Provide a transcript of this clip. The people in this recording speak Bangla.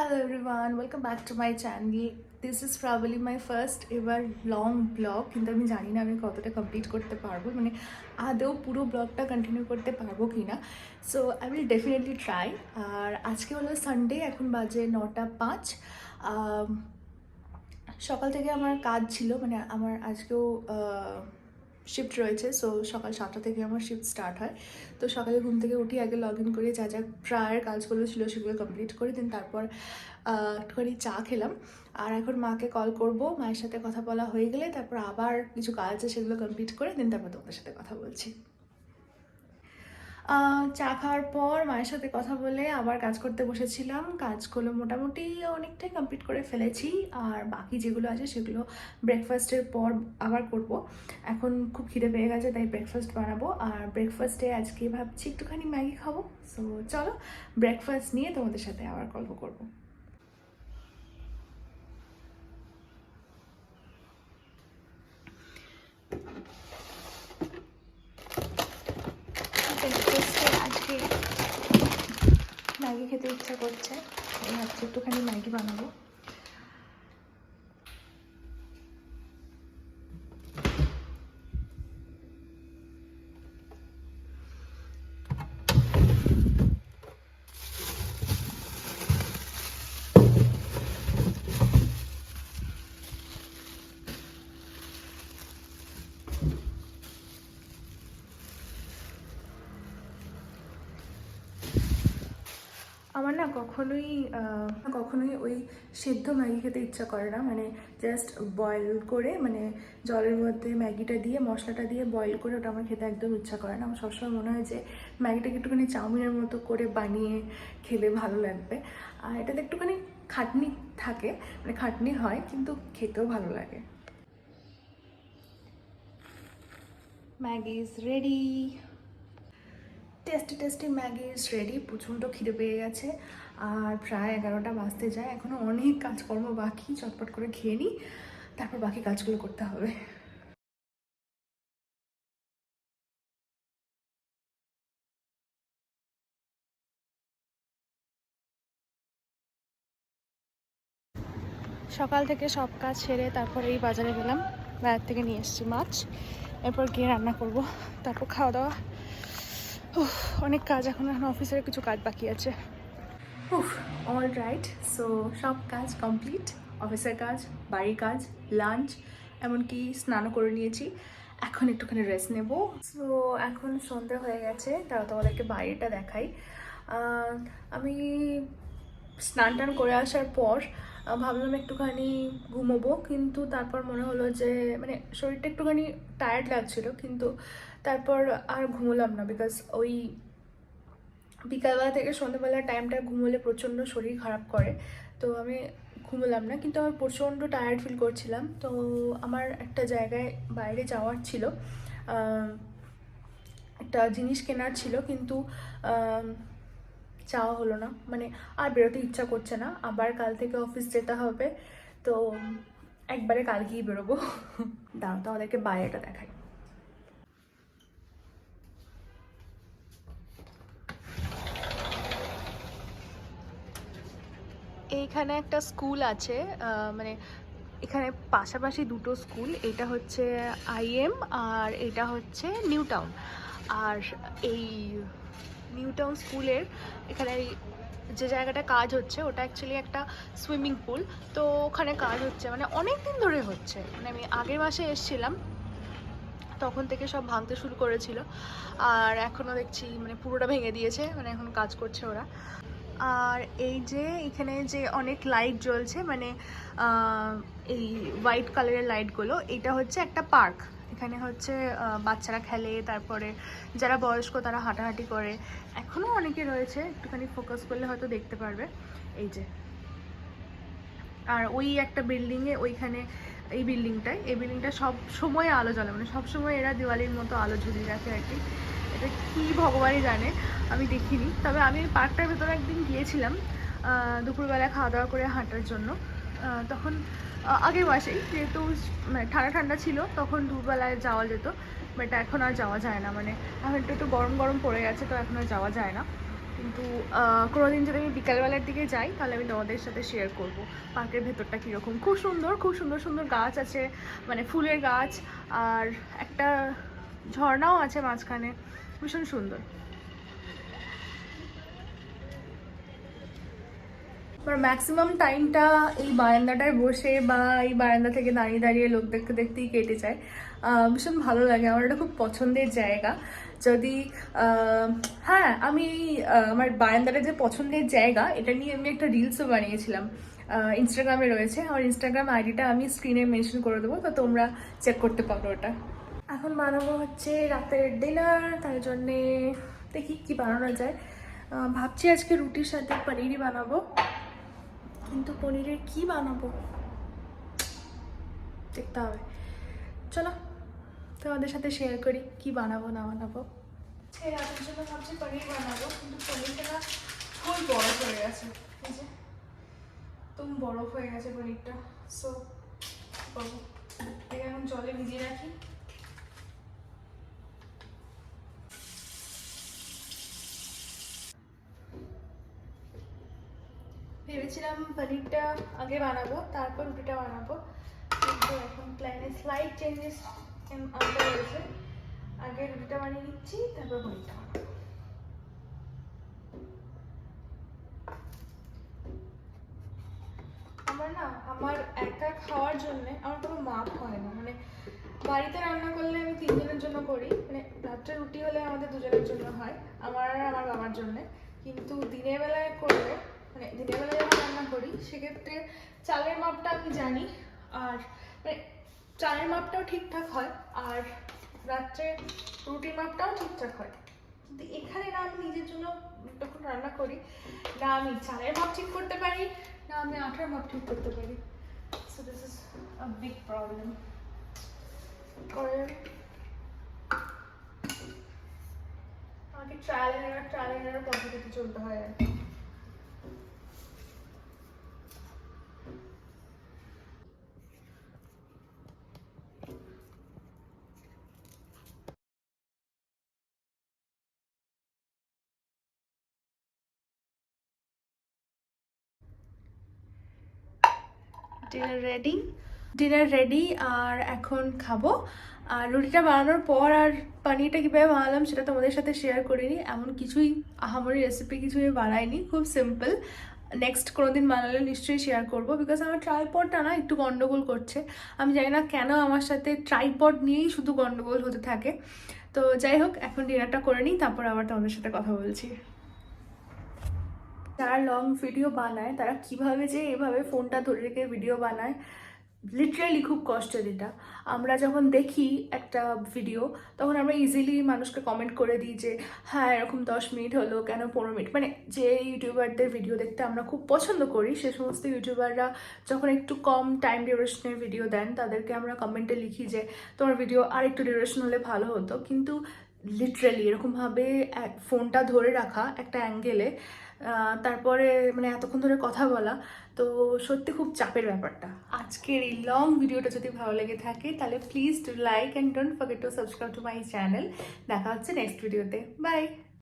Hello everyone, welcome back to my channel. This is probably my first ever long vlog, কিন্তু আমি জানি না আমি কতটা কমপ্লিট করতে পারবো, মানে আদৌ পুরো ব্লগটা কন্টিনিউ করতে পারবো কি না। So I will definitely try. আর আজকে হলো সানডে, এখন বাজে 9:05। সকাল থেকে আমার কাজ ছিল, মানে আমার আজকেও শিফট রয়েছে। সো সকাল 7টা থেকে আমার শিফট স্টার্ট হয়। তো সকালে ঘুম থেকে উঠি, আগে লগ ইন করে যা যা প্রায়ের কাজগুলো ছিল সেগুলো কমপ্লিট করে দেন তারপর একটুখানি চা খেলাম। আর এখন মাকে কল করব, মায়ের সাথে কথা বলা হয়ে গেলে তারপর আবার কিছু কাজ আছে সেগুলো কমপ্লিট করে দেন তারপর তোমাদের সাথে কথা বলছি। চা খাওয়ার পর মায়ের সাথে কথা বলে আবার কাজ করতে বসেছিলাম। কাজগুলো মোটামুটি অনেকটাই কমপ্লিট করে ফেলেছি, আর বাকি যেগুলো আছে সেগুলো ব্রেকফাস্টের পর আবার করব। এখন খুব খিদে পেয়ে গেছে, তাই ব্রেকফাস্ট বানাবো। আর ব্রেকফাস্টে আজকে ভাবছি একটুখানি ম্যাগি খাবো। সো চলো ব্রেকফাস্ট নিয়ে তোমাদের সাথে আবার গল্প করবো। ব্রেকফাস্টে আজকে ম্যাগি খেতে ইচ্ছা করছে, ভাবছি একটুখানি ম্যাগি বানাবো। আমার না কখনোই ওই সেদ্ধ ম্যাগি খেতে ইচ্ছা করে না, মানে জাস্ট বয়েল করে, মানে জলের মধ্যে ম্যাগিটা দিয়ে মশলাটা দিয়ে বয়েল করে ওটা আমার খেতে একদম ইচ্ছা করে না। আমার সবসময় মনে হয় যে ম্যাগিটাকে একটুখানি চাউমিনের মতো করে বানিয়ে খেলে ভালো লাগবে। আর এটাতে একটুখানি খাটনি থাকে, মানে খাটনি হয়, কিন্তু খেতেও ভালো লাগে। Maggi is ready. Tasty tasty Maggi is ready. প্রচণ্ড খিদে পেয়ে গেছে, আর প্রায় 11টা বাজতে যায়। এখনও অনেক কাজকর্ম বাকি, চটপট করে খেয়ে নিই, তারপর বাকি কাজগুলো করতে হবে। সকাল থেকে সব কাজ সেরে তারপর এই বাজারে গেলাম, বাজার থেকে নিয়ে এসেছি মাছ। এরপর গিয়ে রান্না করব, তারপর খাওয়া দাওয়া। অনেক কাজ, এখন অফিসের কিছু কাজ বাকি আছে। অল রাইট, সো সব কাজ কমপ্লিট। অফিসের কাজ, বাড়ির কাজ, লাঞ্চ, এমনকি স্নানও করে নিয়েছি। এখন একটুখানি রেস্ট নেব। সো এখন সন্ধ্যা হয়ে গেছে, তাও তোমাদেরকে বাইরেটা দেখাই। আমি স্নান টান করে আসার পর ভাবলাম একটুখানি ঘুমোবো, কিন্তু তারপর মনে হলো যে মানে শরীরটা একটুখানি টায়ার্ড লাগছিল, কিন্তু তারপর আর ঘুমোলাম না। বিকজ ওই বিকালবেলা থেকে সন্ধ্যাবেলার টাইমটা ঘুমোলে প্রচণ্ড শরীর খারাপ করে, তো আমি ঘুমোলাম না। কিন্তু আমি প্রচণ্ড টায়ার্ড ফিল করছিলাম। তো আমার একটা জায়গায় বাইরে যাওয়ার ছিল, একটা জিনিস কেনার ছিল, কিন্তু যাওয়া হলো না। মানে আর বেরোতে ইচ্ছা করছে না, আবার কাল থেকে অফিস যেতে হবে। তো একবারে কালকেই বেরোবো। দাঁড়াও তোমাদেরকে বাইরেটা দেখাই। এইখানে একটা স্কুল আছে, মানে এখানে পাশাপাশি দুটো স্কুল। এটা হচ্ছে আইএম আর এটা হচ্ছে নিউ টাউন। আর এই নিউ টাউন স্কুলের এখানে যে জায়গাটা কাজ হচ্ছে ওটা অ্যাকচুয়ালি একটা সুইমিং পুল। তো ওখানে কাজ হচ্ছে, মানে অনেক দিন ধরে হচ্ছে। মানে আমি আগের মাসে এসেছিলাম, তখন থেকে সব ভাঙতে শুরু করেছিল, আর এখনও দেখছি মানে পুরোটা ভেঙে দিয়েছে, মানে এখন কাজ করছে ওরা। আর এই যে এখানে যে অনেক লাইট জ্বলছে, মানে এই হোয়াইট কালারের লাইটগুলো, এটা হচ্ছে একটা পার্ক। এখানে হচ্ছে বাচ্চারা খেলে, তারপরে যারা বয়স্ক তারা হাঁটাহাঁটি করে। এখনও অনেকে রয়েছে, একটুখানি ফোকাস করলে হয়তো দেখতে পারবে। এই যে, আর ওই একটা বিল্ডিংয়ে, ওইখানে এই বিল্ডিংটা সব সময় আলো জ্বলে, মানে সব সময় এরা দিওয়ালির মতো আলো ঝুলিয়ে রাখে আর কি। এটা কি ভগবানই জানে, আমি দেখিনি। তবে আমি পার্কটার ভেতরে একদিন গিয়েছিলাম দুপুরবেলা খাওয়া দাওয়া করে হাঁটার জন্য। তখন আগের মাসেই, যেহেতু মানে ঠান্ডা ঠান্ডা ছিল, তখন দুপুরবেলায় যাওয়া যেত। বাট এখন আর যাওয়া যায় না, মানে এখন একটু একটু গরম গরম পড়ে গেছে, তো এখন আর যাওয়া যায় না। কিন্তু কোনোদিন যদি আমি বিকালবেলার দিকে যাই তাহলে আমি তোমাদের সাথে শেয়ার করব পার্কের ভেতরটা কীরকম। খুব সুন্দর, খুব সুন্দর সুন্দর গাছ আছে, মানে ফুলের গাছ, আর একটা ঝর্ণাও আছে মাঝখানে, ভীষণ সুন্দর। আমার ম্যাক্সিমাম টাইমটা এই বারান্দাটায় বসে বা এই বারান্দা থেকে দাঁড়িয়ে দাঁড়িয়ে লোক দেখতে দেখতেই কেটে যায়। ভীষণ ভালো লাগে, আমার এটা খুব পছন্দের জায়গা। যদি হ্যাঁ, আমি আমার বারান্দাটা যে পছন্দের জায়গা এটা নিয়ে আমি একটা রিলসও বানিয়েছিলাম, ইনস্টাগ্রামে রয়েছে। আমার ইনস্টাগ্রাম আইডিটা আমি স্ক্রিনে মেনশন করে দেবো, তো তোমরা চেক করতে পারো ওটা। এখন বানাবো হচ্ছে রাতের ডিনার, তার জন্যে দেখি কি বানানো যায়। ভাবছি আজকে রুটির সাথে পনিরই বানাবো, কিন্তু পনিরের কি বানাবো দেখতে হবে। চলো তোমাদের সাথে শেয়ার করি কি বানাবো না বানাবো। রাতের জন্য ভাবছি পনির বানাবো, কিন্তু পনিরটা না খুবই বরফ হয়ে গেছে, এই যে একদম বরফ হয়ে গেছে পনিরটা। সো করবো, এখন জলে ভিজিয়ে রাখি। ভেবেছিলাম পনিরটা আগে বানাবো তারপর রুটিটা বানাবো, কিন্তু এখন প্ল্যানে স্লাইড চেঞ্জেস আনতে হয়েছে। আগে রুটিটা বানিয়ে নিচ্ছি, তারপর পনিরটা বানাবো। আমার একা খাওয়ার জন্য আমার কোনো মাপ হয় না, মানে বাড়িতে রান্না করলে আমি 3 জনের জন্য করি, মানে রাত্রে রুটি হলে আমাদের 2 জনের জন্য হয়, আমার আর আমার বাবার জন্য। কিন্তু দিনের বেলায় করলে, মানে দিনের বেলায় যখন রান্না করি সেক্ষেত্রে চালের মাপটা আমি জানি, আর মানে চালের মাপটাও ঠিকঠাক হয়, আর রাত্রে রুটির মাপটাও ঠিকঠাক হয়। কিন্তু এখানে না, আমি নিজের জন্য যখন রান্না করি না আমি চালের মাপ ঠিক করতে পারি, না আমি আটার মাপ ঠিক করতে পারি। So this is a big problem. আমাকে ট্রায়াল এন্ড এরর পদ্ধতিতে চলতে হয় আর কি। ডিনার রেডি আর এখন খাবো। আর রুটিটা বানানোর পর আর পনিরটা কীভাবে বানালাম সেটা তোমাদের সাথে শেয়ার করিনি, এমন কিছুই আহামরি রেসিপি কিছুই বানাইনি, খুব সিম্পল। নেক্সট কোনো দিন বানালে নিশ্চয়ই শেয়ার করবো, বিকজ আমার ট্রাইপডটা না একটু গন্ডগোল করছে। আমি জানি না কেন আমার সাথে ট্রাইপড নিয়েই শুধু গন্ডগোল হতে থাকে। তো যাই হোক, এখন ডিনারটা করে নিই, তারপর আবার তোমাদের সাথে কথা বলছি। যারা লং ভিডিও বানায় তারা কিভাবে যে এভাবে ফোনটা ধরে রেখে ভিডিও বানায়, লিটারালি খুব কষ্টের এটা। আমরা যখন দেখি একটা ভিডিও তখন আমরা ইজিলি মানুষকে কমেন্ট করে দিই যে হ্যাঁ এরকম 10 মিনিট হলো, কেন 15 মিনিট, মানে যে ইউটিউবারদের ভিডিও দেখতে আমরা খুব পছন্দ করি সে সমস্ত ইউটিউবাররা যখন একটু কম টাইম ডিউরেশনের ভিডিও দেন তাদেরকে আমরা কমেন্টে লিখি যে তোমার ভিডিও আর একটু ডিউরেশন হলে ভালো হতো। কিন্তু লিটারালি এরকমভাবে ফোনটা ধরে রাখা একটা অ্যাঙ্গেলে, তারপরে মানে এতক্ষণ ধরে কথা বলা, তো সত্যি খুব চাপের ব্যাপারটা। আজকের এই লং ভিডিওটা যদি ভালো লেগে থাকে তাহলে please do like and don't forget to subscribe to my channel. দেখা হচ্ছে নেক্সট ভিডিওতে, বাই।